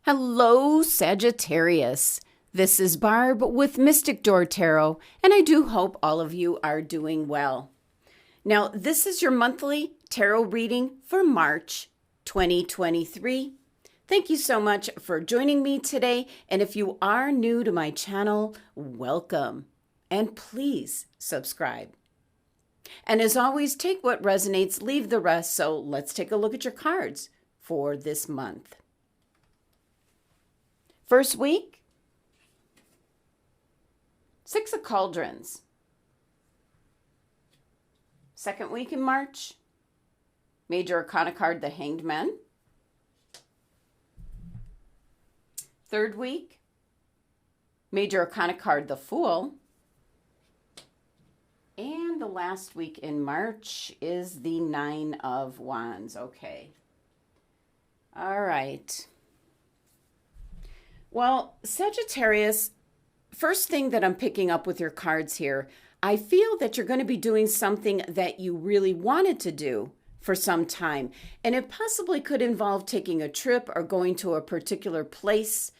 Hello, Sagittarius. This is Barb with Mystic Door Tarot, and I do hope all of you are doing well. Now, this is your monthly tarot reading for March 2023. Thank you so much for joining me today, and if you are new to my channel, welcome, and please subscribe. And as always, take what resonates, leave the rest, so let's take a look at your cards for this month. First week, Six of Cauldrons. Second week in March, Major Arcana card, the Hanged Man. Third week, Major Arcana card, the Fool. And the last week in March is the Nine of Wands. Okay. All right. Well, Sagittarius, first thing that I'm picking up with your cards here, I feel that you're going to be doing something that you really wanted to do for some time. And it possibly could involve taking a trip or going to a particular place.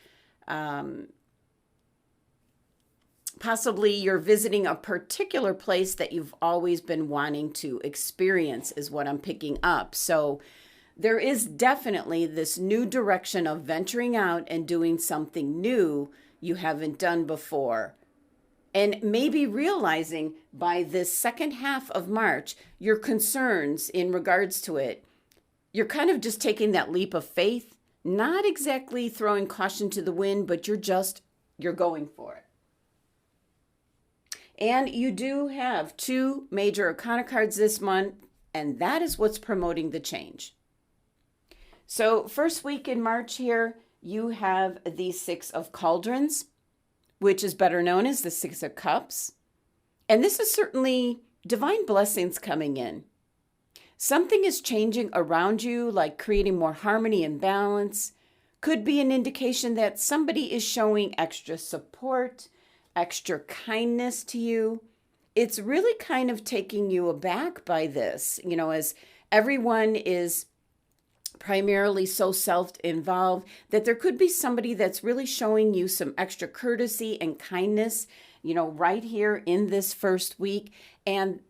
Possibly you're visiting a particular place that you've always been wanting to experience is what I'm picking up. So there is definitely this new direction of venturing out and doing something new you haven't done before. And maybe realizing by this second half of March, your concerns in regards to it, you're kind of just taking that leap of faith, not exactly throwing caution to the wind, but you're going for it. And you do have two Major Arcana cards this month, and that is what's promoting the change. So first week in March here, you have the Six of Cauldrons, which is better known as the Six of Cups. And this is certainly divine blessings coming in. Something is changing around you, like creating more harmony and balance. Could be an indication that somebody is showing extra support, extra kindness to you. It's really kind of taking you aback by this, as everyone is primarily so self-involved, that there could be somebody that's really showing you some extra courtesy and kindness, right here in this first week. And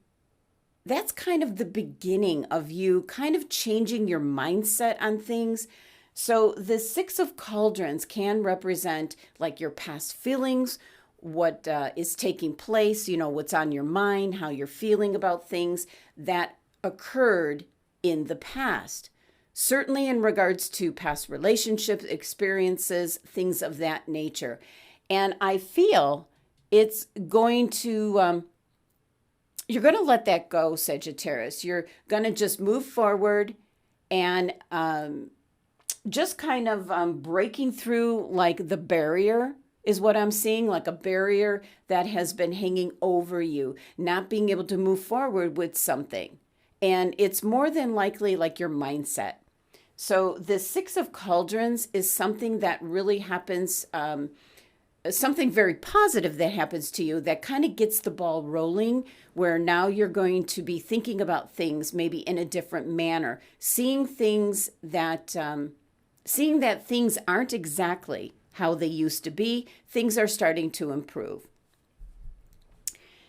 that's kind of the beginning of you kind of changing your mindset on things. So the Six of Cauldrons can represent like your past feelings, what is taking place, what's on your mind, how you're feeling about things that occurred in the past. Certainly in regards to past relationships, experiences, things of that nature. And I feel it's going to, you're going to let that go, Sagittarius. You're going to just move forward and just kind of breaking through like the barrier is what I'm seeing, like a barrier that has been hanging over you, not being able to move forward with something. And it's more than likely like your mindset. So the Six of Cauldrons is something that really happens, something very positive that happens to you that kind of gets the ball rolling, where now you're going to be thinking about things maybe in a different manner, seeing that things aren't exactly how they used to be. Things are starting to improve.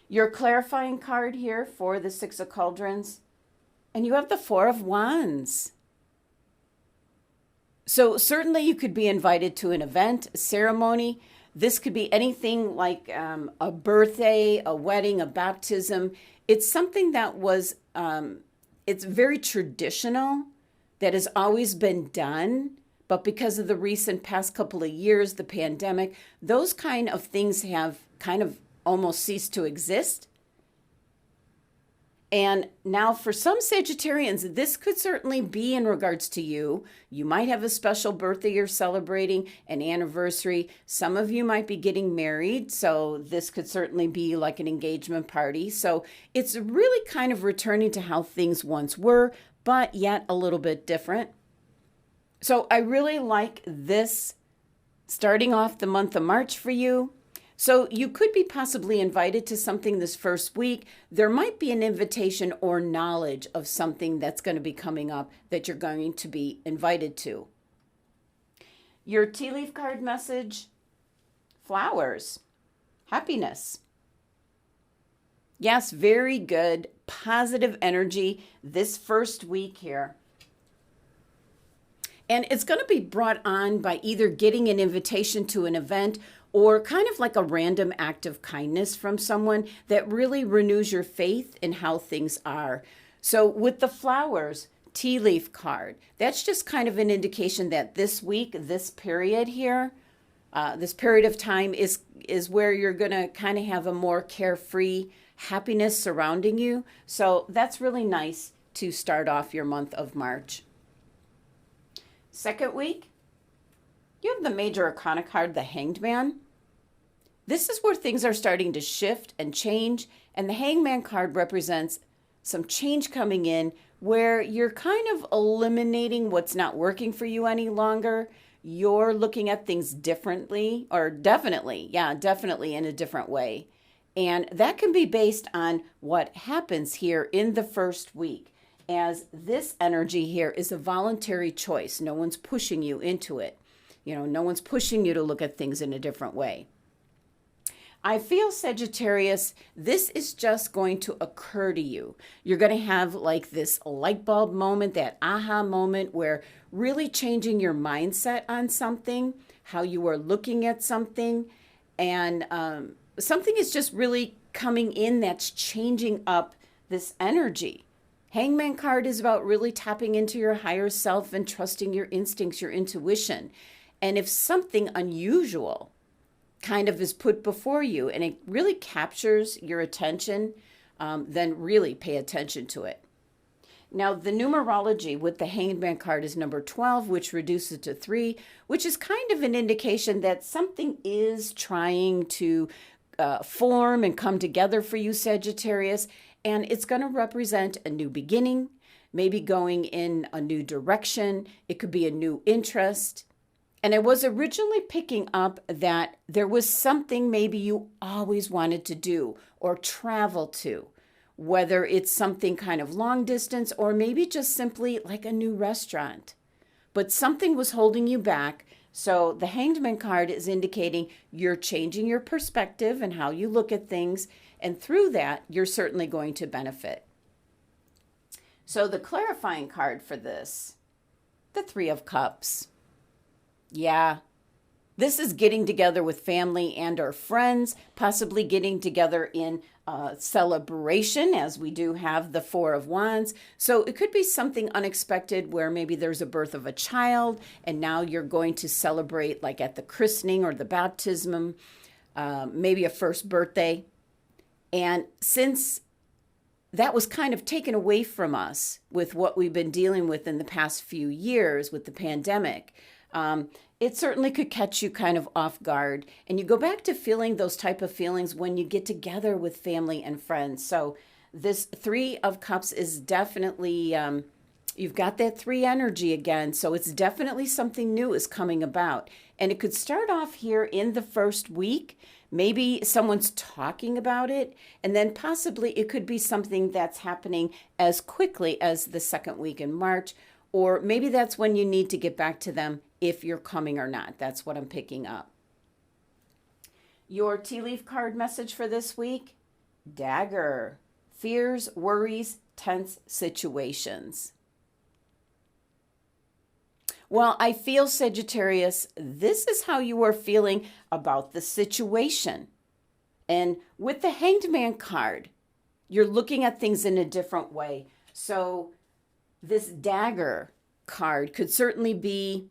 Your clarifying card here for the Six of Cauldrons, and you have the Four of Wands. So certainly you could be invited to an event, a ceremony. This could be anything like a birthday, a wedding, a baptism. It's something that was, it's very traditional, that has always been done. But because of the recent past couple of years, the pandemic, those kind of things have kind of almost ceased to exist. And now for some Sagittarians, this could certainly be in regards to you. You might have a special birthday you're celebrating, an anniversary. Some of you might be getting married, so this could certainly be like an engagement party. So it's really kind of returning to how things once were, but yet a little bit different. So I really like this starting off the month of March for you. So you could be possibly invited to something this first week. There might be an invitation or knowledge of something that's going to be coming up that you're going to be invited to. Your tea leaf card message, flowers, happiness. Yes, very good, positive energy this first week here. And it's going to be brought on by either getting an invitation to an event or kind of like a random act of kindness from someone that really renews your faith in how things are. So with the flowers, tea leaf card, that's just kind of an indication that this week, this period here, this period of time is where you're going to kind of have a more carefree happiness surrounding you. So that's really nice to start off your month of March. Second week, you have the major arcana card, the Hanged Man. This is where things are starting to shift and change, and the Hanged Man card represents some change coming in where you're kind of eliminating what's not working for you any longer. You're looking at things differently, or definitely in a different way. And that can be based on what happens here in the first week, as this energy here is a voluntary choice. No one's pushing you into it. No one's pushing you to look at things in a different way. I feel, Sagittarius, this is just going to occur to you. You're going to have like this light bulb moment, that aha moment, where really changing your mindset on something, how you are looking at something, and something is just really coming in that's changing up this energy. Hangman card is about really tapping into your higher self and trusting your instincts, your intuition. And if something unusual kind of is put before you and it really captures your attention, then really pay attention to it. Now, the numerology with the Hanged Man card is number 12, which reduces to 3, which is kind of an indication that something is trying to form and come together for you, Sagittarius, and it's going to represent a new beginning, maybe going in a new direction. It could be a new interest. And I was originally picking up that there was something maybe you always wanted to do or travel to, whether it's something kind of long distance or maybe just simply like a new restaurant. But something was holding you back. So the Hanged Man card is indicating you're changing your perspective and how you look at things. And through that, you're certainly going to benefit. So the clarifying card for this, the 3 of Cups. Yeah, this is getting together with family and or friends, possibly getting together in celebration, as we do have the 4 of Wands. So it could be something unexpected where maybe there's a birth of a child and now you're going to celebrate like at the christening or the baptism, maybe a first birthday. And since that was kind of taken away from us with what we've been dealing with in the past few years with the pandemic, it certainly could catch you kind of off guard. And you go back to feeling those type of feelings when you get together with family and friends. So this 3 of Cups is definitely, you've got that 3 energy again. So it's definitely something new is coming about. And it could start off here in the first week. Maybe someone's talking about it. And then possibly it could be something that's happening as quickly as the second week in March. Or maybe that's when you need to get back to them if you're coming or not. That's what I'm picking up. Your tea leaf card message for this week, Dagger. Fears, worries, tense situations. Well, I feel, Sagittarius, this is how you are feeling about the situation. And with the Hanged Man card, you're looking at things in a different way. So this Dagger card could certainly be,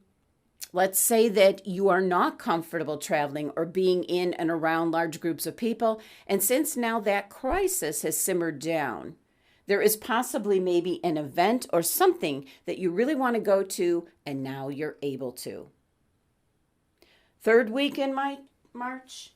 let's say that you are not comfortable traveling or being in and around large groups of people. And since now that crisis has simmered down, there is possibly maybe an event or something that you really want to go to, and now you're able to. Third week in March,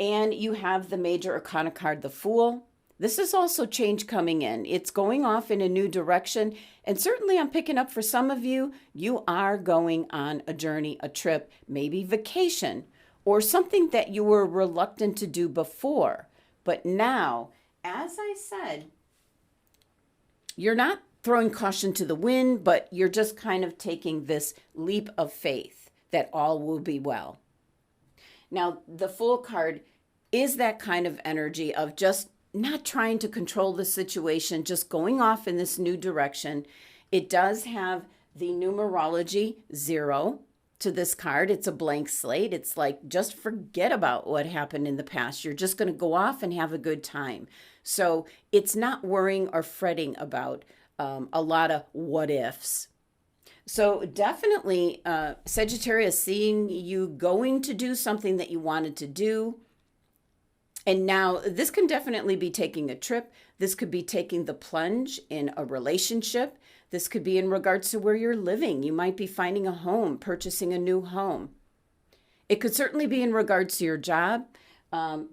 and you have the major arcana card, the Fool. This is also change coming in. It's going off in a new direction. And certainly I'm picking up for some of you, you are going on a journey, a trip, maybe vacation, or something that you were reluctant to do before. But now, as I said, you're not throwing caution to the wind, but you're just kind of taking this leap of faith that all will be well. Now, the Fool card is that kind of energy of just not trying to control the situation, just going off in this new direction. It does have the numerology 0 to this card. It's a blank slate. It's like, just forget about what happened in the past. You're just going to go off and have a good time. So it's not worrying or fretting about a lot of what ifs. So definitely, Sagittarius, seeing you going to do something that you wanted to do. And now this can definitely be taking a trip. This could be taking the plunge in a relationship. This could be in regards to where you're living. You might be finding a home, purchasing a new home. It could certainly be in regards to your job,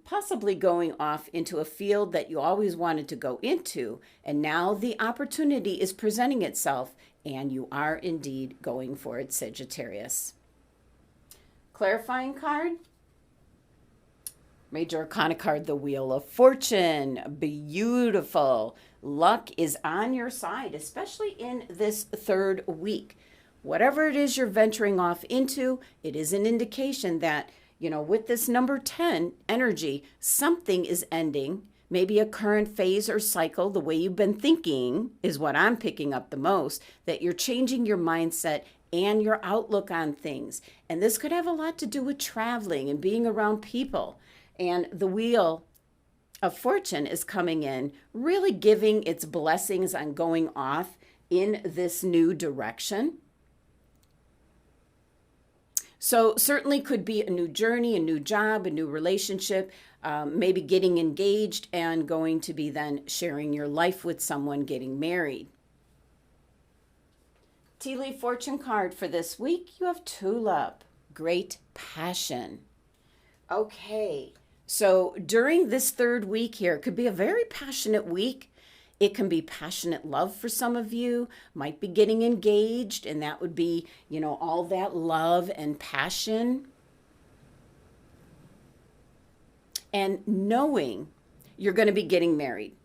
possibly going off into a field that you always wanted to go into. And now the opportunity is presenting itself, and you are indeed going for it, Sagittarius. Clarifying card. Major Arcana card, the Wheel of Fortune. Beautiful. Luck is on your side, especially in this third week. Whatever it is you're venturing off into, it is an indication that, with this number 10 energy, something is ending. Maybe a current phase or cycle, the way you've been thinking is what I'm picking up the most, that you're changing your mindset and your outlook on things. And this could have a lot to do with traveling and being around people. And the Wheel of Fortune is coming in, really giving its blessings on going off in this new direction. So certainly could be a new journey, a new job, a new relationship, maybe getting engaged and going to be then sharing your life with someone, getting married. Tea Leaf Fortune card for this week, you have Tulip, great passion. Okay. So during this third week here, it could be a very passionate week. It can be passionate love for some of you, might be getting engaged, and that would be, all that love and passion. And knowing you're going to be getting married.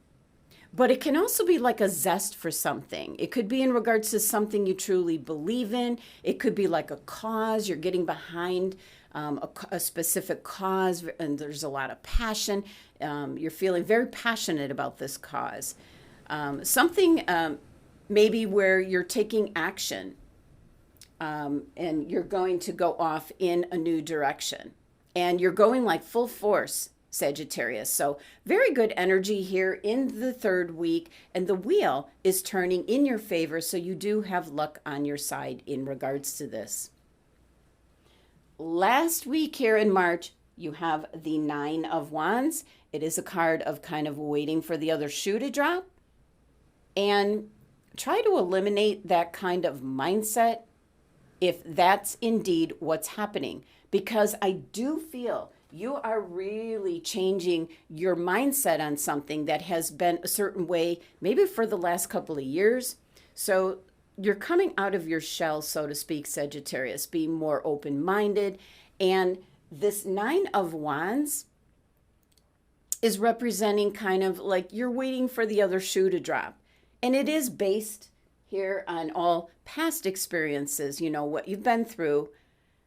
But it can also be like a zest for something. It could be in regards to something you truly believe in. It could be like a cause. You're getting behind a specific cause, and there's a lot of passion. You're feeling very passionate about this cause. Something maybe where you're taking action and you're going to go off in a new direction. And you're going like full force, Sagittarius. So very good energy here in the third week. And the wheel is turning in your favor. So you do have luck on your side in regards to this. Last week here in March, you have the 9 of Wands. It is a card of kind of waiting for the other shoe to drop. And try to eliminate that kind of mindset if that's indeed what's happening. Because I do feel you are really changing your mindset on something that has been a certain way, maybe for the last couple of years. So you're coming out of your shell, so to speak, Sagittarius, being more open-minded. And this 9 of Wands is representing kind of like you're waiting for the other shoe to drop. And it is based here on all past experiences, what you've been through.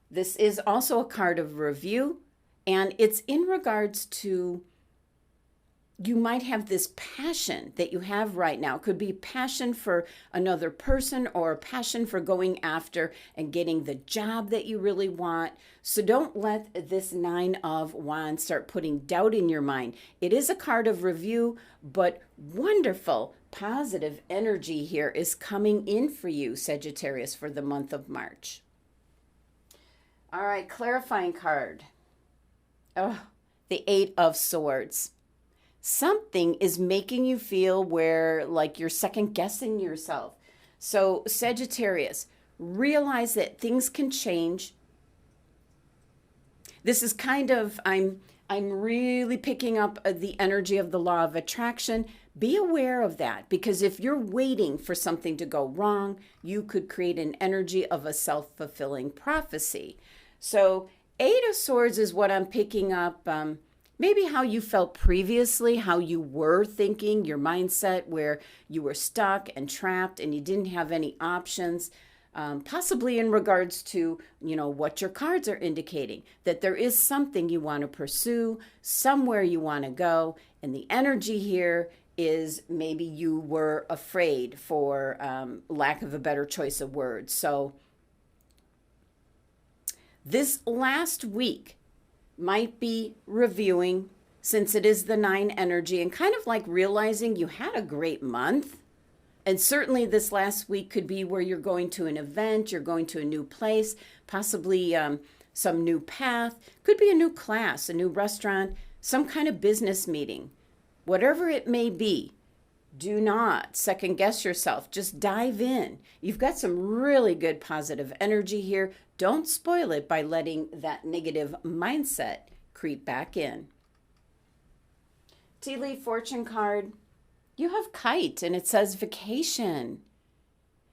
This is also a card of review, and it's in regards to you might have this passion that you have right now. It could be passion for another person or passion for going after and getting the job that you really want. So don't let this 9 of Wands start putting doubt in your mind. It is a card of review, but wonderful, positive energy here is coming in for you, Sagittarius, for the month of March. All right, clarifying card. Oh, the 8 of Swords. Something is making you feel where like you're second guessing yourself. So Sagittarius, realize that things can change. This is kind of, I'm really picking up the energy of the law of attraction. Be aware of that, because if you're waiting for something to go wrong, you could create an energy of a self-fulfilling prophecy. So 8 of Swords is what I'm picking up. maybe how you felt previously, how you were thinking, your mindset where you were stuck and trapped and you didn't have any options. Possibly in regards to, what your cards are indicating, that there is something you want to pursue, somewhere you want to go. And the energy here is maybe you were afraid, for lack of a better choice of words. So this last week might be reviewing, since it is the 9 energy, and kind of like realizing you had a great month. And certainly this last week could be where you're going to an event, you're going to a new place, possibly some new path, could be a new class, a new restaurant, some kind of business meeting. Whatever it may be, do not second guess yourself. Just dive in. You've got some really good positive energy here. Don't spoil it by letting that negative mindset creep back in. Tea leaf fortune card. You have kite, and it says vacation.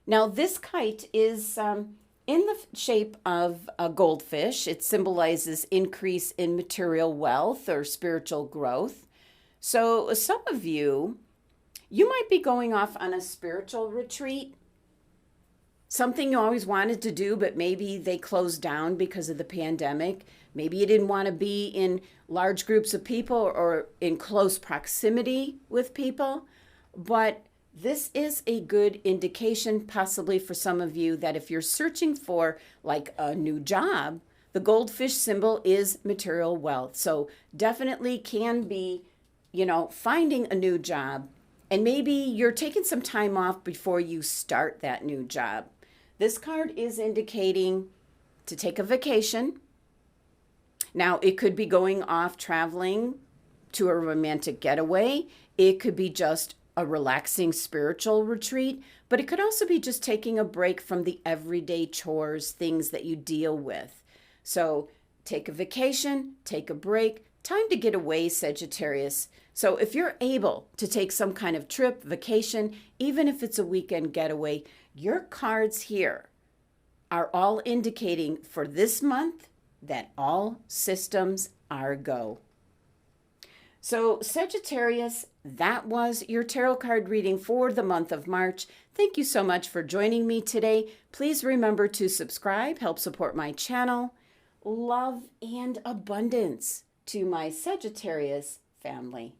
Now, this kite is in the shape of a goldfish. It symbolizes increase in material wealth or spiritual growth. So some of you might be going off on a spiritual retreat, something you always wanted to do, but maybe they closed down because of the pandemic. Maybe you didn't want to be in large groups of people or in close proximity with people. But this is a good indication, possibly for some of you, that if you're searching for like a new job, the goldfish symbol is material wealth. So definitely can be, finding a new job. And maybe you're taking some time off before you start that new job. This card is indicating to take a vacation. Now, it could be going off traveling to a romantic getaway. It could be just a relaxing spiritual retreat, but it could also be just taking a break from the everyday chores, things that you deal with. So take a vacation, take a break, time to get away, Sagittarius. So if you're able to take some kind of trip, vacation, even if it's a weekend getaway, your cards here are all indicating for this month that all systems are go. So Sagittarius, that was your tarot card reading for the month of March. Thank you so much for joining me today. Please remember to subscribe, help support my channel. Love and abundance to my Sagittarius family.